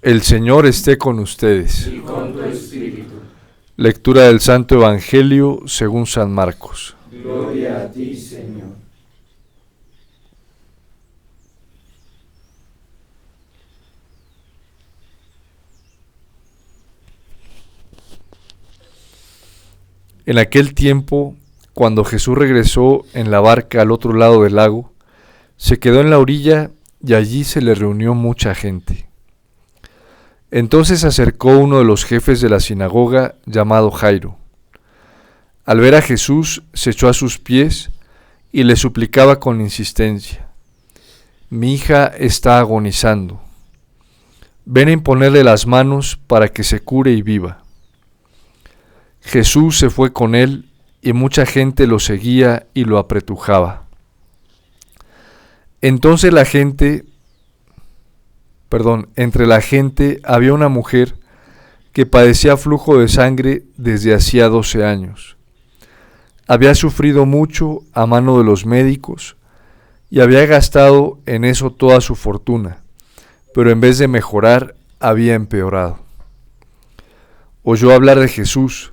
El Señor esté con ustedes. Y con tu espíritu. Lectura del Santo Evangelio según San Marcos. Gloria a ti, Señor. En aquel tiempo, cuando Jesús regresó en la barca al otro lado del lago, se quedó en la orilla y allí se le reunió mucha gente. Entonces se acercó uno de los jefes de la sinagoga, llamado Jairo. Al ver a Jesús, se echó a sus pies y le suplicaba con insistencia: «Mi hija está agonizando. Ven a imponerle las manos para que se cure y viva». Jesús se fue con él y mucha gente lo seguía y lo apretujaba. Entonces entre la gente había una mujer que padecía flujo de sangre desde hacía 12 años. Había sufrido mucho a mano de los médicos y había gastado en eso toda su fortuna, pero en vez de mejorar, había empeorado. Oyó hablar de Jesús,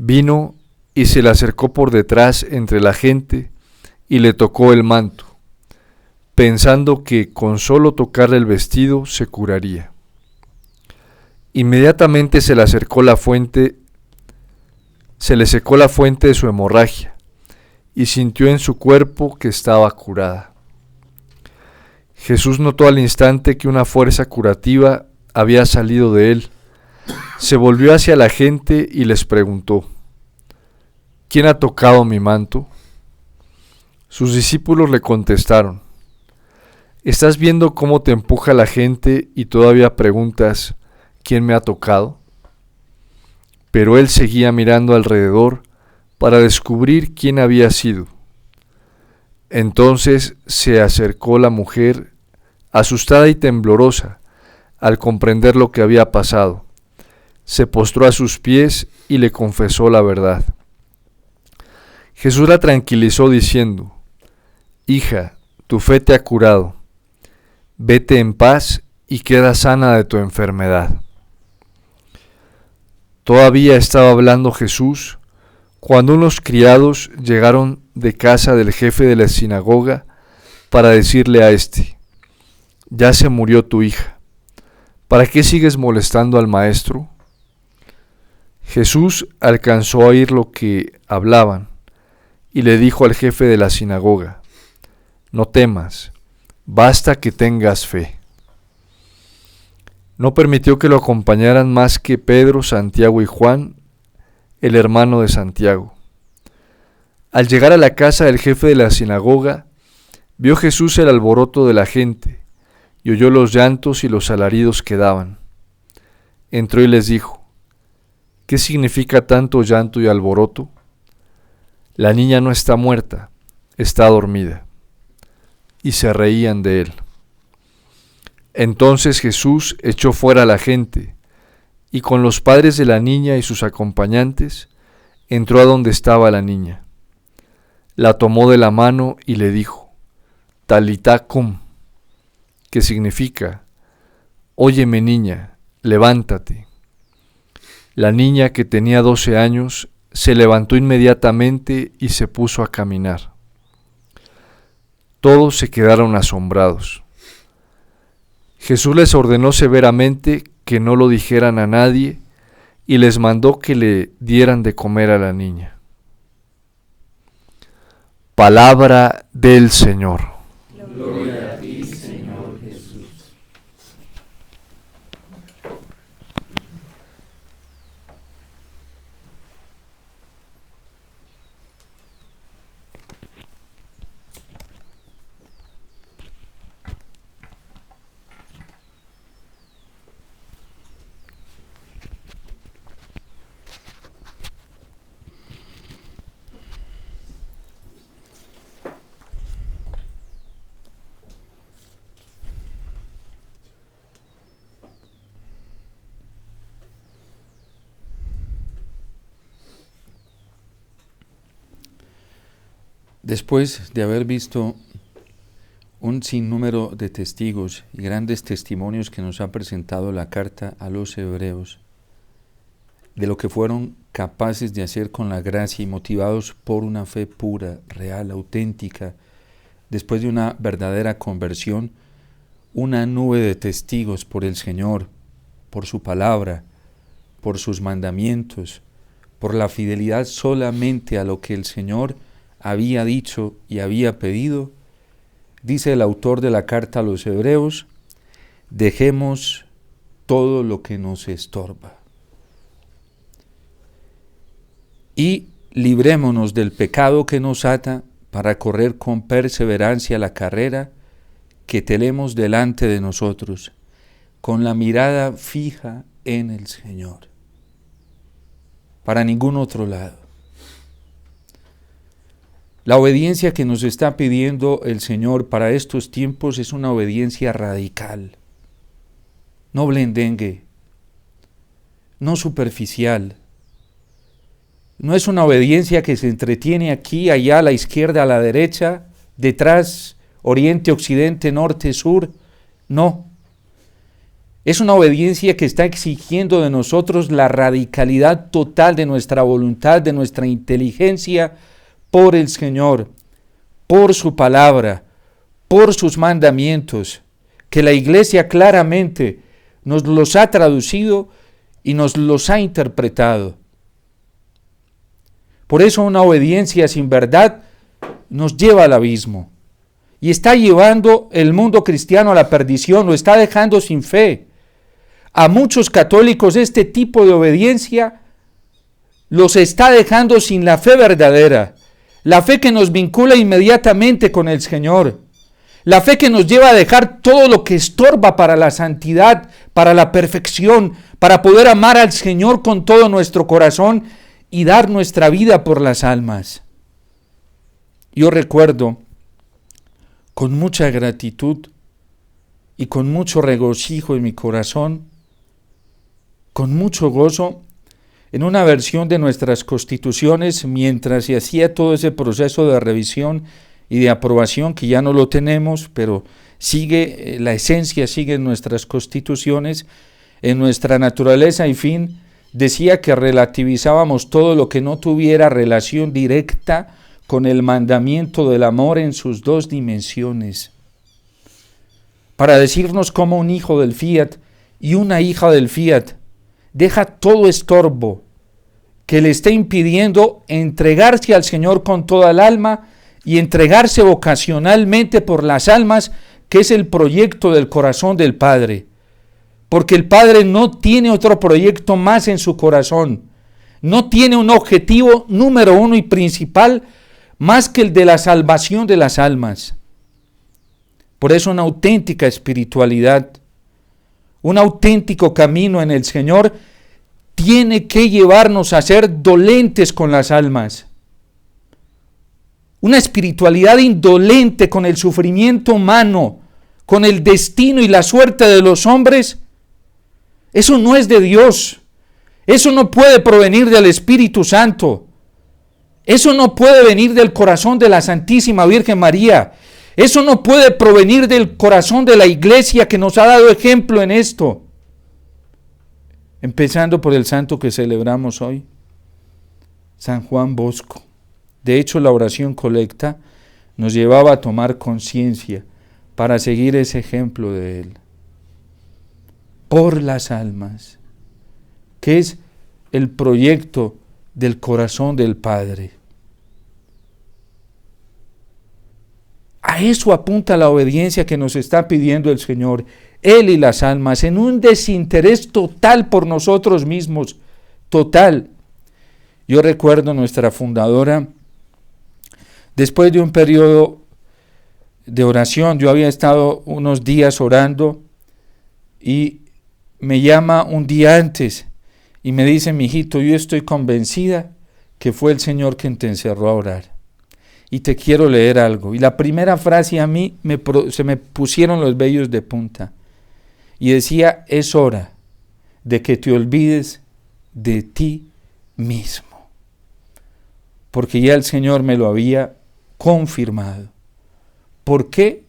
vino y se le acercó por detrás entre la gente y le tocó el manto, pensando que con solo tocarle el vestido se curaría. Inmediatamente se le secó la fuente de su hemorragia y sintió en su cuerpo que estaba curada. Jesús notó al instante que una fuerza curativa había salido de él. Se volvió hacia la gente y les preguntó: ¿Quién ha tocado mi manto? Sus discípulos le contestaron: ¿Estás viendo cómo te empuja la gente y todavía preguntas: ¿quién me ha tocado? Pero él seguía mirando alrededor para descubrir quién había sido. Entonces se acercó la mujer, asustada y temblorosa, al comprender lo que había pasado. Se postró a sus pies y le confesó la verdad. Jesús la tranquilizó diciendo: «Hija, tu fe te ha curado. Vete en paz y queda sana de tu enfermedad». Todavía estaba hablando Jesús cuando unos criados llegaron de casa del jefe de la sinagoga para decirle a éste: «Ya se murió tu hija. ¿Para qué sigues molestando al maestro?». Jesús alcanzó a oír lo que hablaban y le dijo al jefe de la sinagoga: «No temas, basta que tengas fe». No permitió que lo acompañaran más que Pedro, Santiago y Juan, el hermano de Santiago. Al llegar a la casa del jefe de la sinagoga, vio Jesús el alboroto de la gente y oyó los llantos y los alaridos que daban. Entró y les dijo: «¿Qué significa tanto llanto y alboroto? La niña no está muerta, está dormida». Y se reían de él. Entonces Jesús echó fuera a la gente y con los padres de la niña y sus acompañantes entró a donde estaba la niña. La tomó de la mano y le dijo: «Talitá cum», que significa: «Óyeme, niña, levántate». La niña, que tenía 12 años, se levantó inmediatamente y se puso a caminar. Todos se quedaron asombrados. Jesús les ordenó severamente que no lo dijeran a nadie y les mandó que le dieran de comer a la niña. Palabra del Señor. Gloria a ti, Señor Jesús. Después de haber visto un sinnúmero de testigos y grandes testimonios que nos ha presentado la carta a los hebreos de lo que fueron capaces de hacer con la gracia y motivados por una fe pura, real, auténtica, después de una verdadera conversión, una nube de testigos por el Señor, por su palabra, por sus mandamientos, por la fidelidad solamente a lo que el Señor había dicho y había pedido. Dice el autor de la carta a los hebreos: dejemos todo lo que nos estorba y librémonos del pecado que nos ata para correr con perseverancia la carrera que tenemos delante de nosotros, con la mirada fija en el Señor, para ningún otro lado. La obediencia que nos está pidiendo el Señor para estos tiempos es una obediencia radical, no blendengue, no superficial. No es una obediencia que se entretiene aquí, allá, a la izquierda, a la derecha, detrás, oriente, occidente, norte, sur. No. Es una obediencia que está exigiendo de nosotros la radicalidad total de nuestra voluntad, de nuestra inteligencia por el Señor, por su palabra, por sus mandamientos, que la Iglesia claramente nos los ha traducido y nos los ha interpretado. Por eso una obediencia sin verdad nos lleva al abismo y está llevando el mundo cristiano a la perdición, lo está dejando sin fe. A muchos católicos este tipo de obediencia los está dejando sin la fe verdadera, la fe que nos vincula inmediatamente con el Señor, la fe que nos lleva a dejar todo lo que estorba para la santidad, para la perfección, para poder amar al Señor con todo nuestro corazón y dar nuestra vida por las almas. Yo recuerdo con mucha gratitud y con mucho regocijo en mi corazón, con mucho gozo, en una versión de nuestras constituciones, mientras se hacía todo ese proceso de revisión y de aprobación, que ya no lo tenemos, pero sigue, la esencia sigue en nuestras constituciones, en nuestra naturaleza y fin, decía que relativizábamos todo lo que no tuviera relación directa con el mandamiento del amor en sus dos dimensiones, para decirnos cómo un hijo del fiat y una hija del fiat deja todo estorbo que le esté impidiendo entregarse al Señor con toda el alma y entregarse vocacionalmente por las almas, que es el proyecto del corazón del Padre. Porque el Padre no tiene otro proyecto más en su corazón. No tiene un objetivo número uno y principal más que el de la salvación de las almas. Por eso una auténtica espiritualidad, un auténtico camino en el Señor tiene que llevarnos a ser dolentes con las almas. Una espiritualidad indolente con el sufrimiento humano, con el destino y la suerte de los hombres, eso no es de Dios. Eso no puede provenir del Espíritu Santo. Eso no puede venir del corazón de la Santísima Virgen María. Eso no puede provenir del corazón de la Iglesia, que nos ha dado ejemplo en esto. Empezando por el santo que celebramos hoy, San Juan Bosco. De hecho, la oración colecta nos llevaba a tomar conciencia para seguir ese ejemplo de él. Por las almas, que es el proyecto del corazón del Padre. A eso apunta la obediencia que nos está pidiendo el Señor, Él y las almas, en un desinterés total por nosotros mismos, total. Yo recuerdo nuestra fundadora, después de un periodo de oración, yo había estado unos días orando y me llama un día antes y me dice: mijito, yo estoy convencida que fue el Señor quien te encerró a orar y te quiero leer algo. Y la primera frase a mí se me pusieron los vellos de punta y decía: es hora de que te olvides de ti mismo, porque ya el Señor me lo había confirmado. ¿Por qué?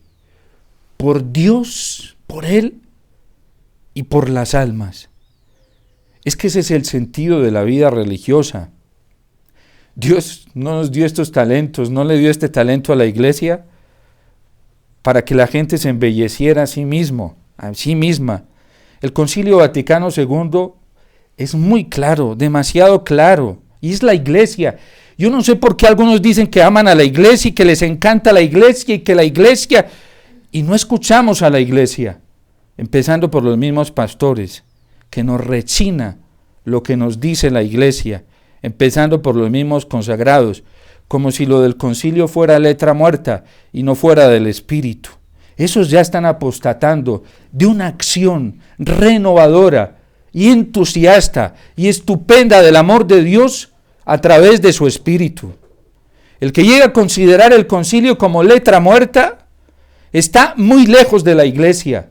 por Dios, por Él y por las almas. Es que ese es el sentido de la vida religiosa. Dios no nos dio estos talentos, no le dio este talento a la iglesia para que la gente se embelleciera a sí mismo, a sí misma. El Concilio Vaticano II es muy claro, demasiado claro, y es la iglesia. Yo no sé por qué algunos dicen que aman a la iglesia y que les encanta la iglesia y que la iglesia, y no escuchamos a la iglesia, empezando por los mismos pastores, que nos rechina lo que nos dice la iglesia, empezando por los mismos consagrados, como si lo del concilio fuera letra muerta y no fuera del Espíritu. Esos ya están apostatando de una acción renovadora y entusiasta y estupenda del amor de Dios a través de su Espíritu. El que llega a considerar el concilio como letra muerta está muy lejos de la iglesia,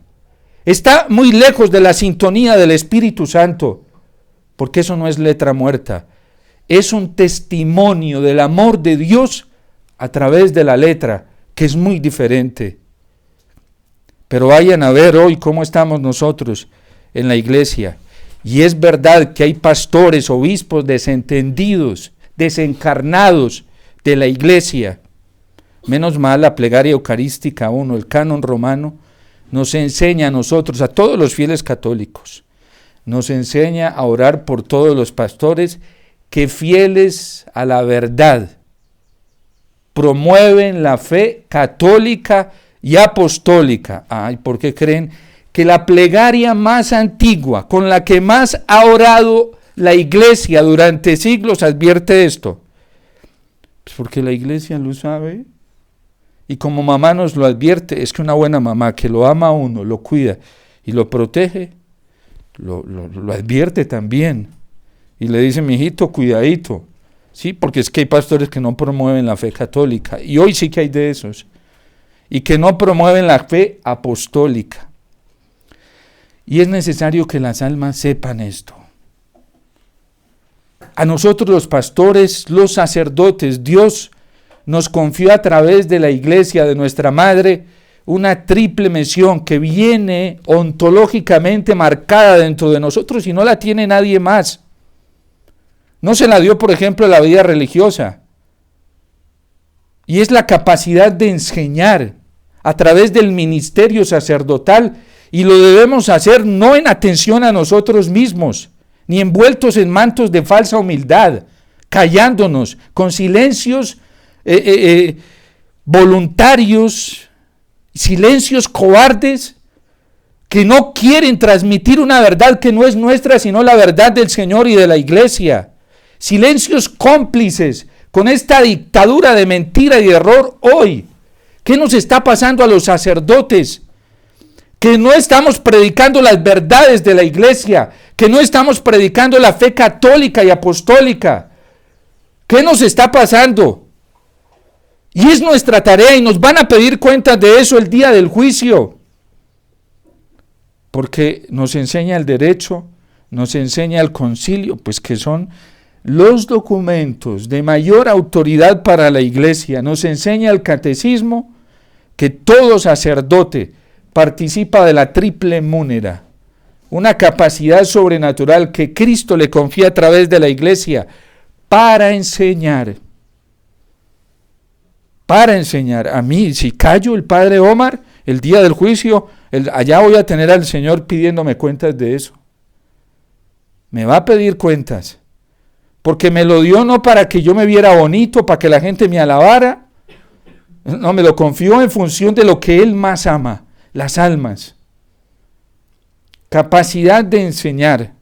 está muy lejos de la sintonía del Espíritu Santo, porque eso no es letra muerta, es un testimonio del amor de Dios a través de la letra, que es muy diferente. Pero vayan a ver hoy cómo estamos nosotros en la iglesia. Y es verdad que hay pastores, obispos desentendidos, desencarnados de la iglesia. Menos mal la plegaria eucarística 1, el canon romano, nos enseña a nosotros, a todos los fieles católicos, nos enseña a orar por todos los pastores que fieles a la verdad promueven la fe católica y apostólica. Ay, ¿por qué creen que la plegaria más antigua, con la que más ha orado la iglesia durante siglos, advierte esto? Pues porque la iglesia lo sabe. Y como mamá nos lo advierte, es que una buena mamá que lo ama a uno, lo cuida y lo protege, lo advierte también. Y le dice, mijito, cuidadito. Sí, porque es que hay pastores que no promueven la fe católica. Y hoy sí que hay de esos. Y que no promueven la fe apostólica. Y es necesario que las almas sepan esto. A nosotros los pastores, los sacerdotes, Dios nos confió a través de la iglesia de nuestra madre una triple misión que viene ontológicamente marcada dentro de nosotros y no la tiene nadie más. No se la dio, por ejemplo, a la vida religiosa. Y es la capacidad de enseñar a través del ministerio sacerdotal, y lo debemos hacer no en atención a nosotros mismos, ni envueltos en mantos de falsa humildad, callándonos, con silencios voluntarios, silencios cobardes, que no quieren transmitir una verdad que no es nuestra, sino la verdad del Señor y de la iglesia. Silencios cómplices con esta dictadura de mentira y de error hoy. ¿Qué nos está pasando a los sacerdotes? Que no estamos predicando las verdades de la iglesia, que no estamos predicando la fe católica y apostólica. ¿Qué nos está pasando? Y es nuestra tarea y nos van a pedir cuentas de eso el día del juicio. Porque nos enseña el derecho, nos enseña el concilio, pues que son los documentos de mayor autoridad para la iglesia. Nos enseña el catecismo que todo sacerdote participa de la triple múnera, una capacidad sobrenatural que Cristo le confía a través de la iglesia para enseñar. Para enseñar. A mí, si callo el padre Omar, el día del juicio, allá voy a tener al Señor pidiéndome cuentas de eso. Me va a pedir cuentas. Porque me lo dio no para que yo me viera bonito, para que la gente me alabara. No, me lo confió en función de lo que Él más ama, las almas. Capacidad de enseñar,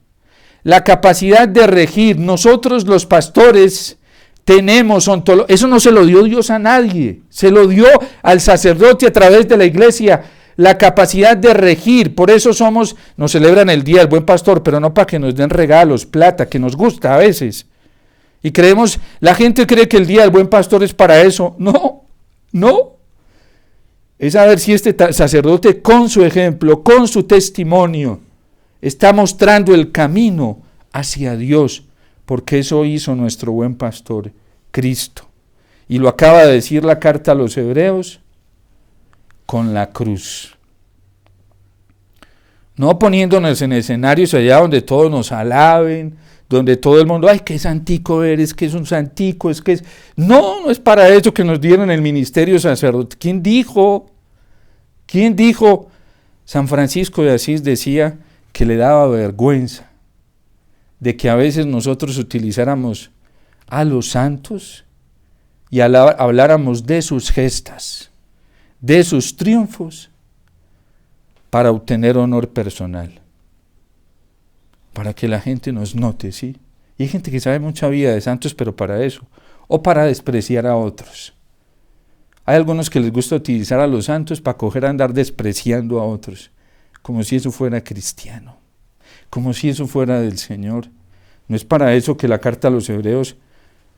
la capacidad de regir. Nosotros los pastores tenemos ontología. Eso no se lo dio Dios a nadie, se lo dio al sacerdote a través de la iglesia. La capacidad de regir, por eso nos celebran el Día del Buen Pastor, pero no para que nos den regalos, plata, que nos gusta a veces. Y la gente cree que el Día del Buen Pastor es para eso. No. Es a ver si este sacerdote con su ejemplo, con su testimonio, está mostrando el camino hacia Dios, porque eso hizo nuestro buen pastor, Cristo. Y lo acaba de decir la carta a los Hebreos, con la cruz. No poniéndonos en escenarios allá donde todos nos alaben, donde todo el mundo, ay, qué santico eres, que es un santico, es que es... No, no es para eso que nos dieron el ministerio sacerdotal. ¿Quién dijo? ¿Quién dijo? San Francisco de Asís decía que le daba vergüenza de que a veces nosotros utilizáramos a los santos y habláramos de sus gestas, de sus triunfos, para obtener honor personal, para que la gente nos note, ¿sí? Y hay gente que sabe mucha vida de santos, pero para eso, o para despreciar a otros. Hay algunos que les gusta utilizar a los santos para coger a andar despreciando a otros, como si eso fuera cristiano, como si eso fuera del Señor. No es para eso que la carta a los Hebreos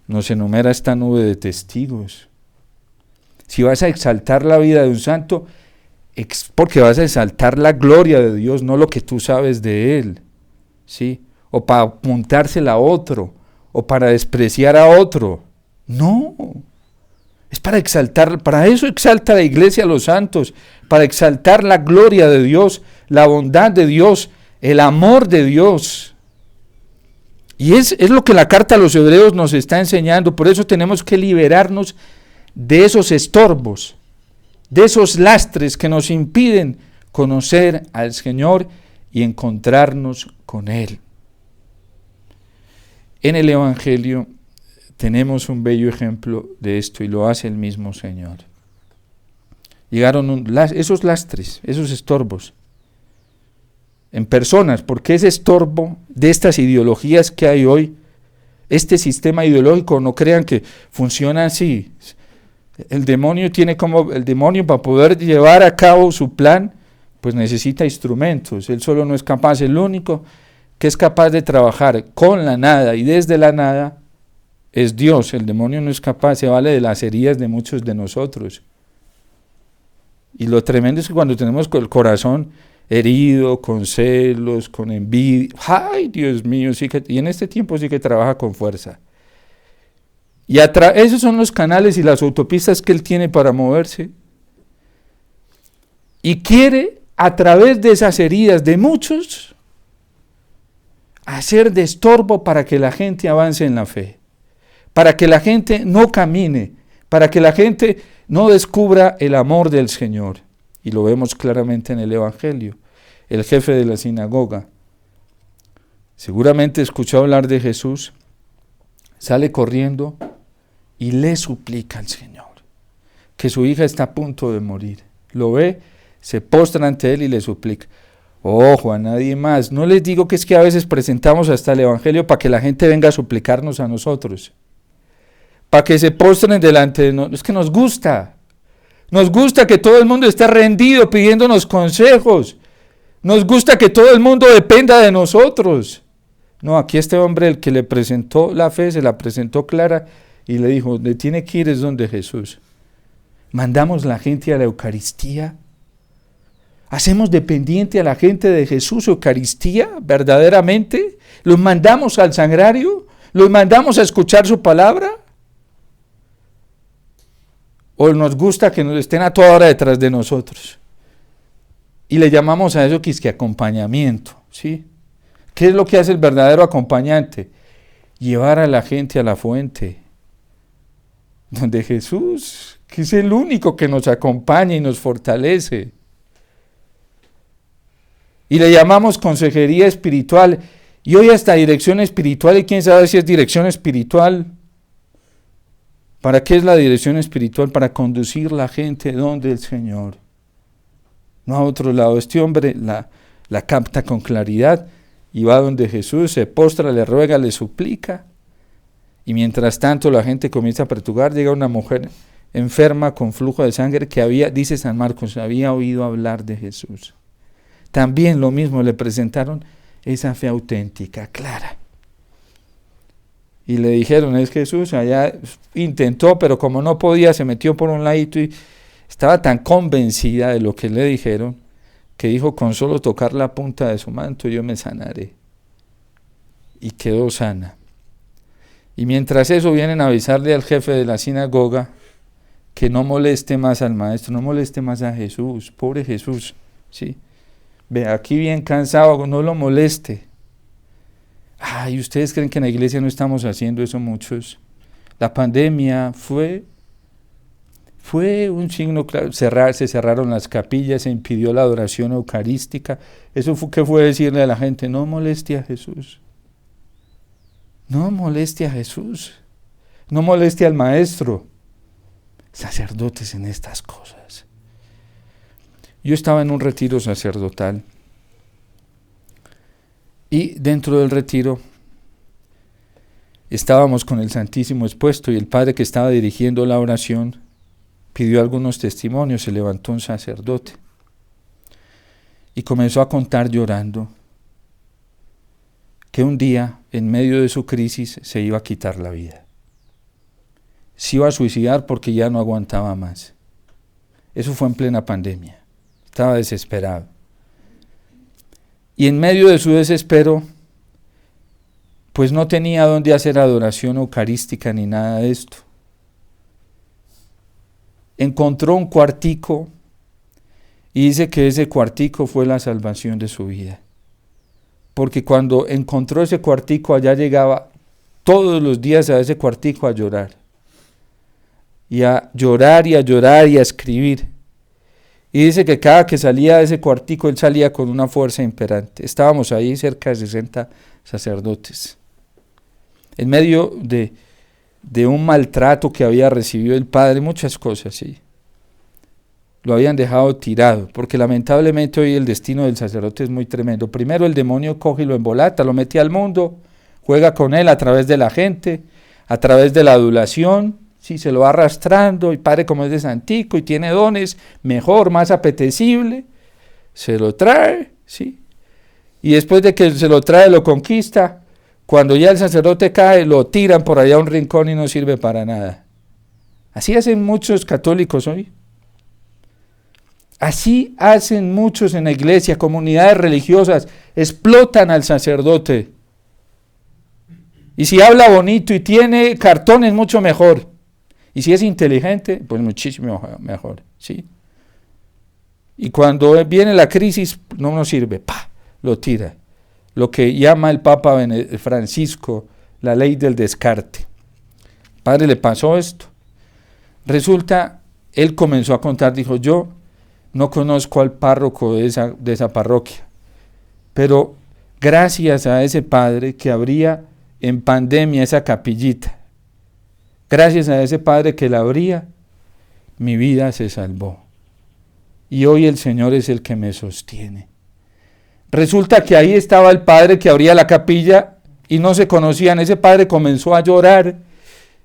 nos enumera esta nube de testigos. Si vas a exaltar la vida de un santo, porque vas a exaltar la gloria de Dios, no lo que tú sabes de Él, ¿sí? O para apuntársela a otro, o para despreciar a otro. No, es para exaltar, para eso exalta la iglesia a los santos, para exaltar la gloria de Dios, la bondad de Dios, el amor de Dios. Y es lo que la carta a los Hebreos nos está enseñando. Por eso tenemos que liberarnos de esos estorbos, de esos lastres que nos impiden conocer al Señor y encontrarnos con Él. En el Evangelio tenemos un bello ejemplo de esto y lo hace el mismo Señor. Llegaron esos lastres, esos estorbos, en personas, porque ese estorbo de estas ideologías que hay hoy, este sistema ideológico, no crean que funciona así. El demonio para poder llevar a cabo su plan, pues necesita instrumentos. Él solo no es capaz, el único que es capaz de trabajar con la nada y desde la nada es Dios. El demonio no es capaz, se vale de las heridas de muchos de nosotros. Y lo tremendo es que cuando tenemos el corazón herido, con celos, con envidia, ¡ay, Dios mío! Y en este tiempo sí que trabaja con fuerza. Y esos son los canales y las autopistas que él tiene para moverse. Y quiere, a través de esas heridas de muchos, hacer de estorbo para que la gente avance en la fe, para que la gente no camine, para que la gente no descubra el amor del Señor. Y lo vemos claramente en el Evangelio. El jefe de la sinagoga seguramente escuchó hablar de Jesús, sale corriendo y le suplica al Señor que su hija está a punto de morir. Lo ve, se postra ante él y le suplica. Ojo, a nadie más. No les digo que es que a veces presentamos hasta el Evangelio para que la gente venga a suplicarnos a nosotros, para que se postren delante de nosotros. Es que nos gusta que todo el mundo esté rendido pidiéndonos consejos. Nos gusta que todo el mundo dependa de nosotros. No, aquí este hombre, el que le presentó la fe, se la presentó clara y le dijo, donde tiene que ir es donde Jesús. Mandamos la gente a la Eucaristía. ¿Hacemos dependiente a la gente de Jesús Eucaristía verdaderamente? ¿Los mandamos al sagrario? ¿Los mandamos a escuchar su palabra? ¿O nos gusta que nos estén a toda hora detrás de nosotros? Y le llamamos a eso que es que acompañamiento, ¿sí? ¿Qué es lo que hace el verdadero acompañante? Llevar a la gente a la fuente, donde Jesús, que es el único que nos acompaña y nos fortalece. Y le llamamos consejería espiritual, y hoy hasta dirección espiritual, y quién sabe si es dirección espiritual. ¿Para qué es la dirección espiritual? Para conducir la gente donde el Señor, no a otro lado. Este hombre la capta con claridad y va donde Jesús, se postra, le ruega, le suplica, y mientras tanto la gente comienza a perturbar. Llega una mujer enferma con flujo de sangre que había, dice San Marcos, había oído hablar de Jesús. También lo mismo, le presentaron esa fe auténtica, clara. Y le dijeron, es Jesús, allá intentó, pero como no podía, se metió por un ladito y estaba tan convencida de lo que le dijeron, que dijo, con solo tocar la punta de su manto yo me sanaré. Y quedó sana. Y mientras eso vienen a avisarle al jefe de la sinagoga que no moleste más al maestro, no moleste más a Jesús, pobre Jesús, ¿sí? Ve, aquí bien cansado, no lo moleste. Ay, ¿ustedes creen que en la iglesia no estamos haciendo eso muchos? La pandemia fue un signo claro. Se cerraron las capillas, se impidió la adoración eucarística. Eso ¿qué fue decirle a la gente? No moleste a Jesús. No moleste a Jesús. No moleste al maestro. Sacerdotes en estas cosas. Yo estaba en un retiro sacerdotal y dentro del retiro estábamos con el Santísimo expuesto y el padre que estaba dirigiendo la oración pidió algunos testimonios. Se levantó un sacerdote y comenzó a contar llorando que un día en medio de su crisis se iba a quitar la vida. Se iba a suicidar porque ya no aguantaba más. Eso fue en plena pandemia. Estaba desesperado. Y en medio de su desespero, pues no tenía dónde hacer adoración eucarística ni nada de esto. Encontró un cuartico y dice que ese cuartico fue la salvación de su vida. Porque cuando encontró ese cuartico, allá llegaba todos los días a ese cuartico a llorar. Y a llorar y a llorar y a escribir. Y dice que cada que salía de ese cuartico, él salía con una fuerza imperante. Estábamos ahí cerca de 60 sacerdotes. En medio de un maltrato que había recibido el padre, muchas cosas, sí. Lo habían dejado tirado, porque lamentablemente hoy el destino del sacerdote es muy tremendo. Primero el demonio coge y lo embolata, lo mete al mundo, juega con él a través de la gente, a través de la adulación. Sí, se lo va arrastrando, y padre como es de santico y tiene dones, mejor, más apetecible, se lo trae, ¿sí? Y después de que se lo trae, lo conquista, cuando ya el sacerdote cae, lo tiran por allá a un rincón y no sirve para nada. Así hacen muchos católicos hoy. Así hacen muchos en la iglesia, comunidades religiosas, explotan al sacerdote. Y si habla bonito y tiene cartones, mucho mejor. Y si es inteligente, pues muchísimo mejor, ¿sí? Y cuando viene la crisis, no nos sirve, ¡pah!, lo tira. Lo que llama el Papa Francisco la ley del descarte. Padre, le pasó esto. Resulta, él comenzó a contar, dijo, yo no conozco al párroco de esa parroquia, pero gracias a ese padre que abría en pandemia esa capillita, gracias a ese padre que la abría, mi vida se salvó. Y hoy el Señor es el que me sostiene. Resulta que ahí estaba el padre que abría la capilla y no se conocían. Ese padre comenzó a llorar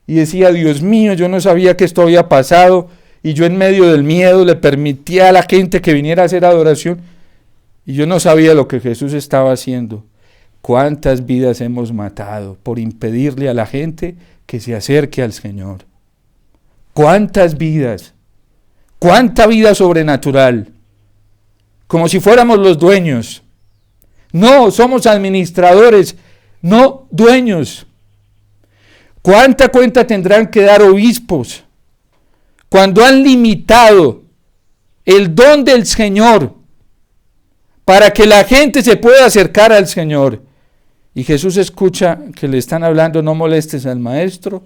y decía, Dios mío, yo no sabía que esto había pasado y yo en medio del miedo le permitía a la gente que viniera a hacer adoración y yo no sabía lo que Jesús estaba haciendo. ¿Cuántas vidas hemos matado por impedirle a la gente que se acerque al Señor? ¿Cuántas vidas? ¿Cuánta vida sobrenatural? Como si fuéramos los dueños. No, somos administradores, no dueños. ¿Cuánta cuenta tendrán que dar obispos cuando han limitado el don del Señor para que la gente se pueda acercar al Señor? Y Jesús escucha que le están hablando, no molestes al maestro,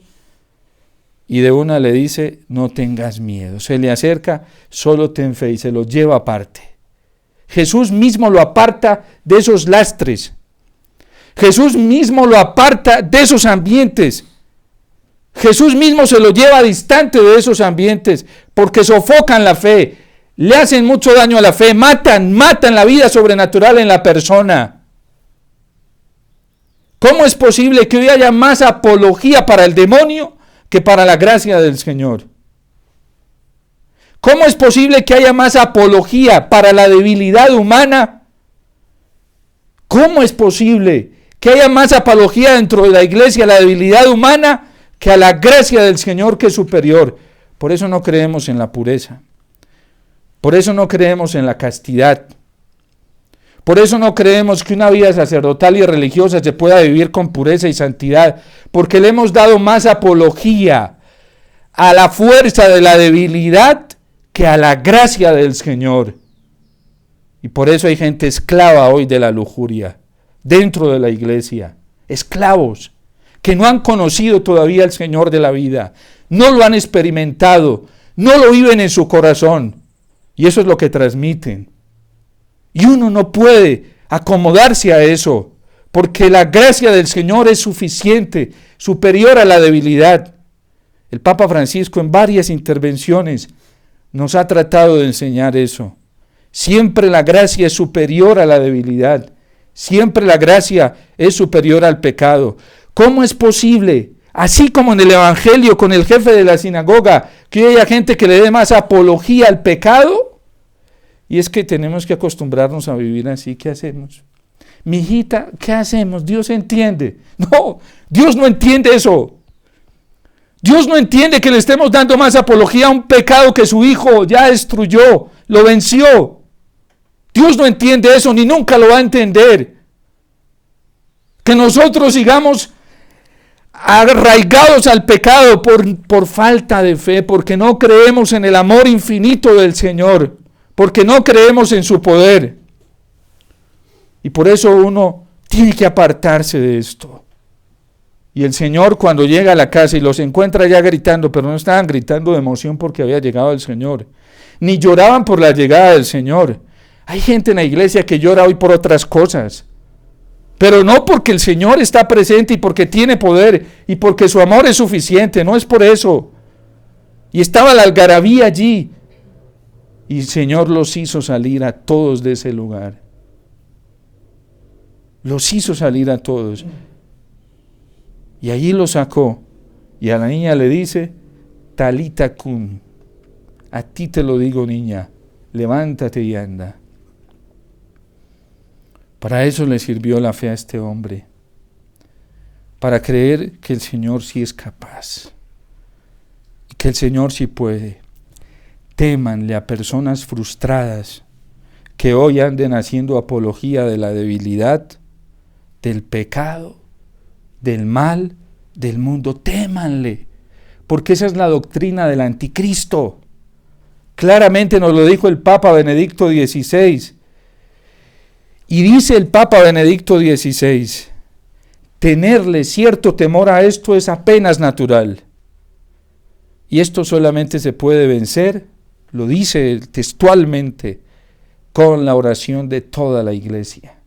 y de una le dice, no tengas miedo. Se le acerca, solo ten fe, y se lo lleva aparte. Jesús mismo lo aparta de esos lastres. Jesús mismo lo aparta de esos ambientes. Jesús mismo se lo lleva distante de esos ambientes, porque sofocan la fe, le hacen mucho daño a la fe, matan la vida sobrenatural en la persona. ¿Cómo es posible que hoy haya más apología para el demonio que para la gracia del Señor? ¿Cómo es posible que haya más apología para la debilidad humana? ¿Cómo es posible que haya más apología dentro de la iglesia a la debilidad humana que a la gracia del Señor, que es superior? Por eso no creemos en la pureza. Por eso no creemos en la castidad. Por eso no creemos que una vida sacerdotal y religiosa se pueda vivir con pureza y santidad, porque le hemos dado más apología a la fuerza de la debilidad que a la gracia del Señor. Y por eso hay gente esclava hoy de la lujuria, dentro de la iglesia, esclavos, que no han conocido todavía al Señor de la vida, no lo han experimentado, no lo viven en su corazón, y eso es lo que transmiten. Y uno no puede acomodarse a eso, porque la gracia del Señor es suficiente, superior a la debilidad. El Papa Francisco en varias intervenciones nos ha tratado de enseñar eso. Siempre la gracia es superior a la debilidad. Siempre la gracia es superior al pecado. ¿Cómo es posible? Así como en el Evangelio con el jefe de la sinagoga, que haya gente que le dé más apología al pecado. Y es que tenemos que acostumbrarnos a vivir así. ¿Qué hacemos? Mijita, ¿qué hacemos? Dios entiende. No, Dios no entiende eso. Dios no entiende que le estemos dando más apología a un pecado que su hijo ya destruyó, lo venció. Dios no entiende eso, ni nunca lo va a entender. Que nosotros sigamos arraigados al pecado por falta de fe, porque no creemos en el amor infinito del Señor, porque no creemos en su poder. Y por eso uno tiene que apartarse de esto. Y el Señor, cuando llega a la casa y los encuentra ya gritando, pero no estaban gritando de emoción porque había llegado el Señor, ni lloraban por la llegada del Señor. Hay gente en la iglesia que llora hoy por otras cosas, pero no porque el Señor está presente y porque tiene poder y porque su amor es suficiente, no es por eso. Y estaba la algarabía allí, y el Señor los hizo salir a todos de ese lugar. Los hizo salir a todos. Y allí lo sacó, y a la niña le dice, Talita cum, a ti te lo digo, niña, levántate y anda. Para eso le sirvió la fe a este hombre, para creer que el Señor sí es capaz, que el Señor sí puede. Témanle a personas frustradas que hoy anden haciendo apología de la debilidad, del pecado, del mal, del mundo. Témanle, porque esa es la doctrina del anticristo. Claramente nos lo dijo el Papa Benedicto XVI. Y dice el Papa Benedicto XVI, tenerle cierto temor a esto es apenas natural. Y esto solamente se puede vencer, lo dice textualmente, con la oración de toda la iglesia.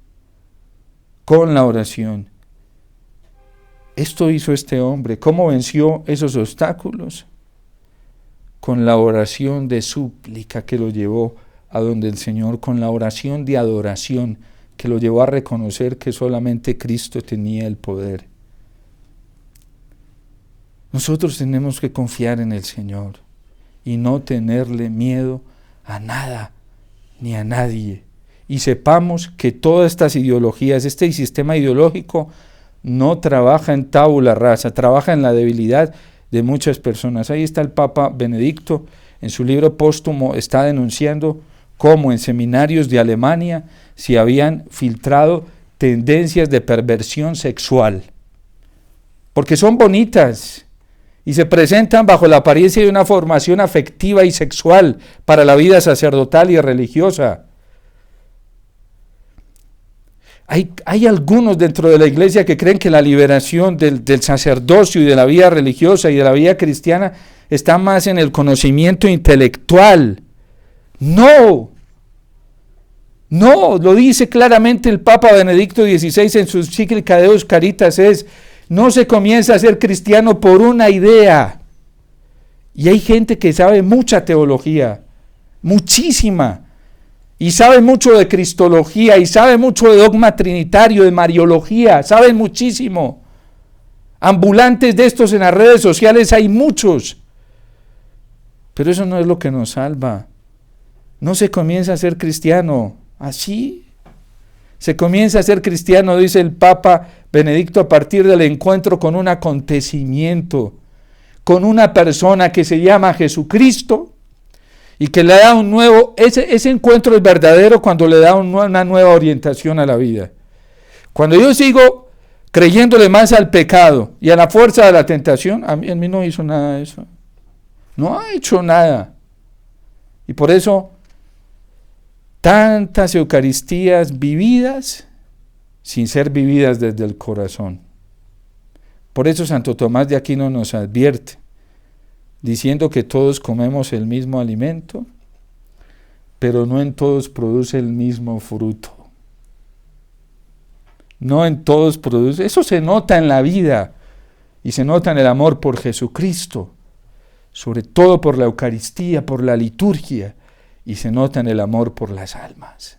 Con la oración. Esto hizo este hombre. ¿Cómo venció esos obstáculos? Con la oración de súplica que lo llevó a donde el Señor, con la oración de adoración que lo llevó a reconocer que solamente Cristo tenía el poder. Nosotros tenemos que confiar en el Señor y no tenerle miedo a nada ni a nadie. Y sepamos que todas estas ideologías, este sistema ideológico no trabaja en tabula rasa, trabaja en la debilidad de muchas personas. Ahí está el Papa Benedicto, en su libro póstumo está denunciando cómo en seminarios de Alemania se habían filtrado tendencias de perversión sexual, porque son bonitas y se presentan bajo la apariencia de una formación afectiva y sexual para la vida sacerdotal y religiosa. Hay algunos dentro de la iglesia que creen que la liberación del sacerdocio y de la vida religiosa y de la vida cristiana está más en el conocimiento intelectual. No, lo dice claramente el Papa Benedicto XVI en su encíclica Deus Caritas, no se comienza a ser cristiano por una idea. Y hay gente que sabe mucha teología, muchísima, y sabe mucho de cristología, y sabe mucho de dogma trinitario, de mariología, saben muchísimo. Ambulantes de estos en las redes sociales hay muchos, pero eso no es lo que nos salva. No se comienza a ser cristiano así. Se comienza a ser cristiano, dice el Papa Benedicto, a partir del encuentro con un acontecimiento, con una persona que se llama Jesucristo y que le da un nuevo, ese encuentro es verdadero cuando le da una nueva orientación a la vida. Cuando yo sigo creyéndole más al pecado y a la fuerza de la tentación, a mí no hizo nada de eso. No ha hecho nada. Y por eso Tantas Eucaristías vividas sin ser vividas desde el corazón. Por eso Santo Tomás de Aquino nos advierte, diciendo que todos comemos el mismo alimento, pero no en todos produce el mismo fruto. No en todos produce, eso se nota en la vida y se nota en el amor por Jesucristo, sobre todo por la Eucaristía, por la liturgia, y se nota en el amor por las almas.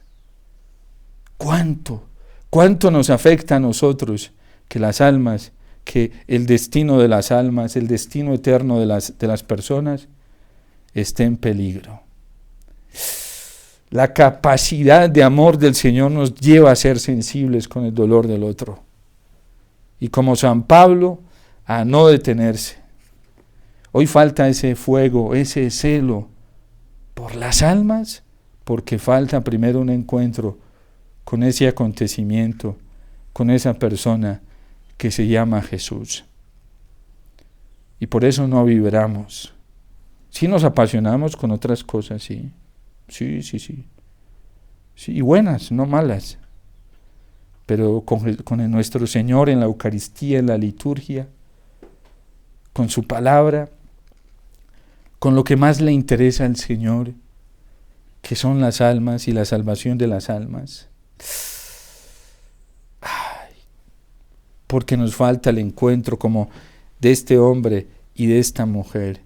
¿Cuánto nos afecta a nosotros que las almas, que el destino de las almas, el destino eterno de las personas esté en peligro? La capacidad de amor del Señor nos lleva a ser sensibles con el dolor del otro. Y como San Pablo, a no detenerse. Hoy falta ese fuego, ese celo por las almas, porque falta primero un encuentro con ese acontecimiento, con esa persona que se llama Jesús. Y por eso no vibramos. Sí nos apasionamos con otras cosas, sí. Sí, y buenas, no malas. Pero con nuestro Señor en la Eucaristía, en la liturgia, con su palabra, con lo que más le interesa al Señor, que son las almas y la salvación de las almas. Porque nos falta el encuentro como de este hombre y de esta mujer.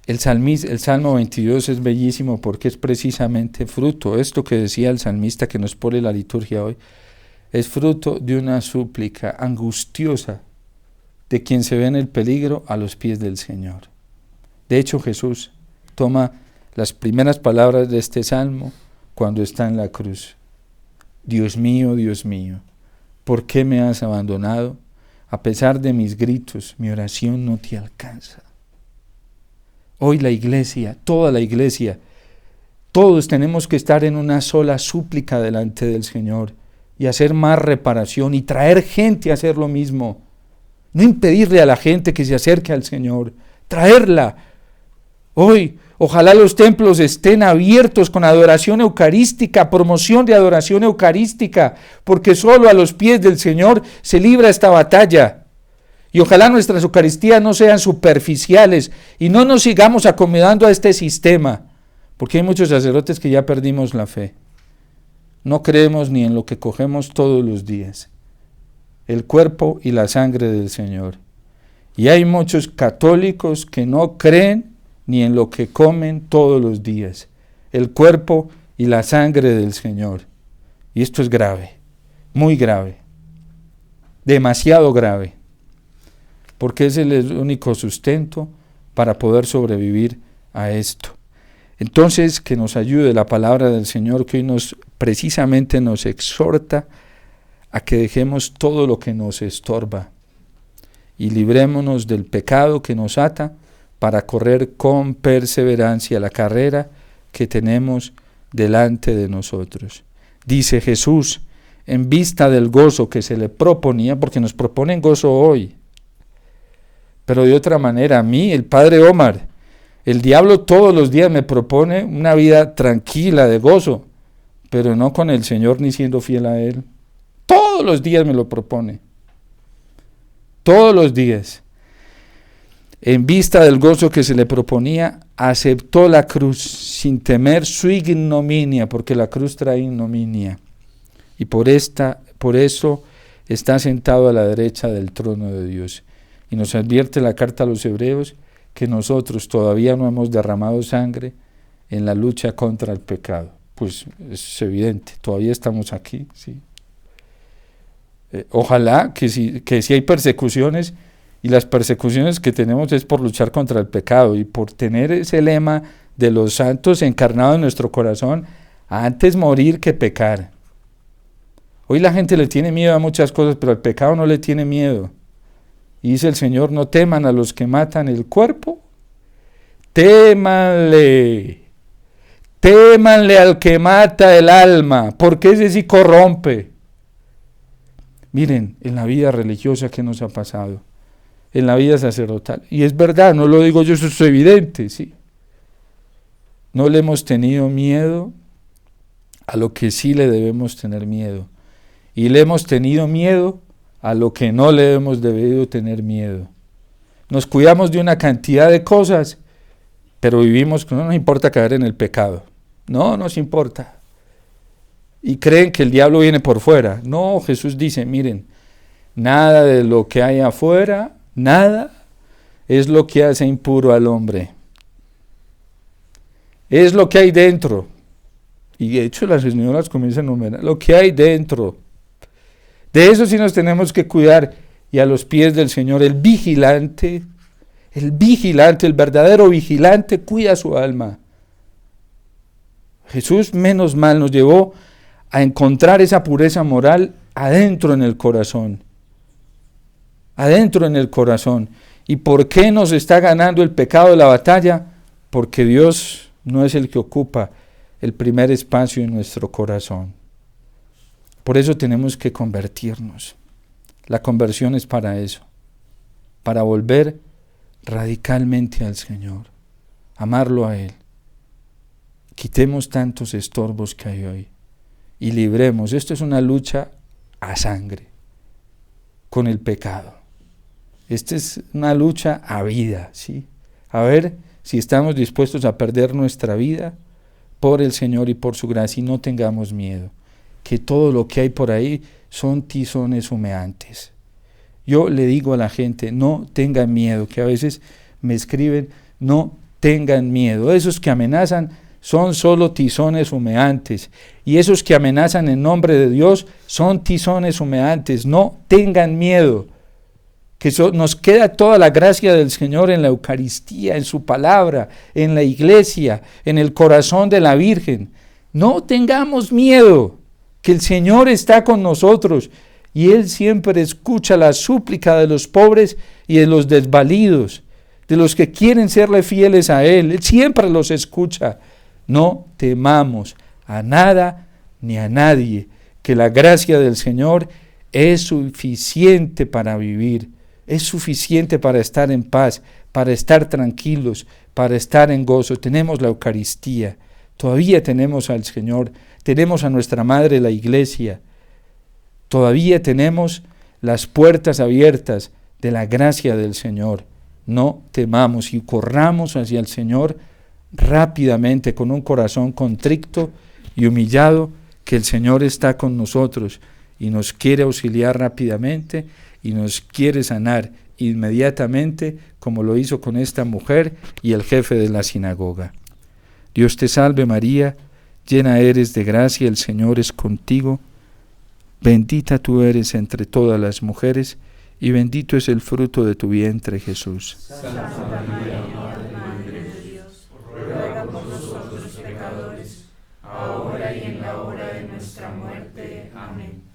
El Salmo 22 es bellísimo porque es precisamente fruto, esto que decía el salmista que nos pone la liturgia hoy, es fruto de una súplica angustiosa de quien se ve en el peligro a los pies del Señor. De hecho, Jesús toma las primeras palabras de este salmo cuando está en la cruz. Dios mío, ¿por qué me has abandonado? A pesar de mis gritos, mi oración no te alcanza. Hoy la iglesia, toda la iglesia, todos tenemos que estar en una sola súplica delante del Señor y hacer más reparación y traer gente a hacer lo mismo. No impedirle a la gente que se acerque al Señor, traerla. Hoy, ojalá los templos estén abiertos con adoración eucarística, promoción de adoración eucarística, porque solo a los pies del Señor se libra esta batalla. Y ojalá nuestras Eucaristías no sean superficiales y no nos sigamos acomodando a este sistema, porque hay muchos sacerdotes que ya perdimos la fe. No creemos ni en lo que cogemos todos los días, el cuerpo y la sangre del Señor. Y hay muchos católicos que no creen ni en lo que comen todos los días, el cuerpo y la sangre del Señor. Y esto es grave, muy grave, demasiado grave, porque es el único sustento para poder sobrevivir a esto. Entonces, que nos ayude la palabra del Señor, que hoy precisamente nos exhorta a que dejemos todo lo que nos estorba y librémonos del pecado que nos ata para correr con perseverancia la carrera que tenemos delante de nosotros. Dice Jesús, en vista del gozo que se le proponía, porque nos proponen gozo hoy, pero de otra manera, a mí, el padre Omar, el diablo todos los días me propone una vida tranquila, de gozo, pero no con el Señor ni siendo fiel a Él. Todos los días me lo propone. Todos los días. En vista del gozo que se le proponía, aceptó la cruz sin temer su ignominia, porque la cruz trae ignominia. Y por eso está sentado a la derecha del trono de Dios. Y nos advierte la carta a los Hebreos que nosotros todavía no hemos derramado sangre en la lucha contra el pecado. Pues es evidente, todavía estamos aquí, sí. Ojalá que si hay persecuciones, y las persecuciones que tenemos es por luchar contra el pecado y por tener ese lema de los santos encarnado en nuestro corazón, antes morir que pecar. Hoy la gente le tiene miedo a muchas cosas, pero al pecado no le tiene miedo. Y dice el Señor, no teman a los que matan el cuerpo, témanle al que mata el alma, porque ese sí corrompe. Miren, en la vida religiosa que nos ha pasado, en la vida sacerdotal, y es verdad, no lo digo yo, eso es evidente, sí. no le hemos tenido miedo a lo que sí le debemos tener miedo. Y le hemos tenido miedo a lo que no le hemos debido tener miedo. Nos cuidamos de una cantidad de cosas, pero vivimos, no nos importa caer en el pecado. No nos importa. Y creen que el diablo viene por fuera. No, Jesús dice, miren, nada de lo que hay afuera, nada, es lo que hace impuro al hombre. Es lo que hay dentro. Y de hecho las señoras comienzan a enumerar lo que hay dentro. De eso sí nos tenemos que cuidar. Y a los pies del Señor, el vigilante, el verdadero vigilante cuida su alma. Jesús, menos mal, nos llevó a encontrar esa pureza moral adentro en el corazón. Adentro en el corazón. ¿Y por qué nos está ganando el pecado de la batalla? Porque Dios no es el que ocupa el primer espacio en nuestro corazón. Por eso tenemos que convertirnos. La conversión es para eso, para volver radicalmente al Señor, amarlo a Él. Quitemos tantos estorbos que hay hoy y libremos. Esto es una lucha a sangre con el pecado. Esta es una lucha a vida, ¿sí? A ver si estamos dispuestos a perder nuestra vida por el Señor y por su gracia, y no tengamos miedo, que todo lo que hay por ahí son tizones humeantes. Yo le digo a la gente, no tengan miedo, que a veces me escriben, no tengan miedo. Esos que amenazan son solo tizones humeantes, y esos que amenazan en nombre de Dios son tizones humeantes. No tengan miedo, que nos queda toda la gracia del Señor en la Eucaristía, en su palabra, en la iglesia, en el corazón de la Virgen. No tengamos miedo, que el Señor está con nosotros y Él siempre escucha la súplica de los pobres y de los desvalidos, de los que quieren serle fieles a Él. Él siempre los escucha. No temamos a nada ni a nadie, que la gracia del Señor es suficiente para vivir, es suficiente para estar en paz, para estar tranquilos, para estar en gozo. Tenemos la Eucaristía, todavía tenemos al Señor, tenemos a nuestra Madre la Iglesia, todavía tenemos las puertas abiertas de la gracia del Señor. No temamos y corramos hacia el Señor rápidamente, con un corazón contrito y humillado, que el Señor está con nosotros y nos quiere auxiliar rápidamente y nos quiere sanar inmediatamente, como lo hizo con esta mujer y el jefe de la sinagoga. Dios te salve María, llena eres de gracia, el Señor es contigo, bendita tú eres entre todas las mujeres, y bendito es el fruto de tu vientre, Jesús. Santa María, Madre de Dios, ruega por nosotros pecadores, ahora y en la hora de nuestra muerte. Amén.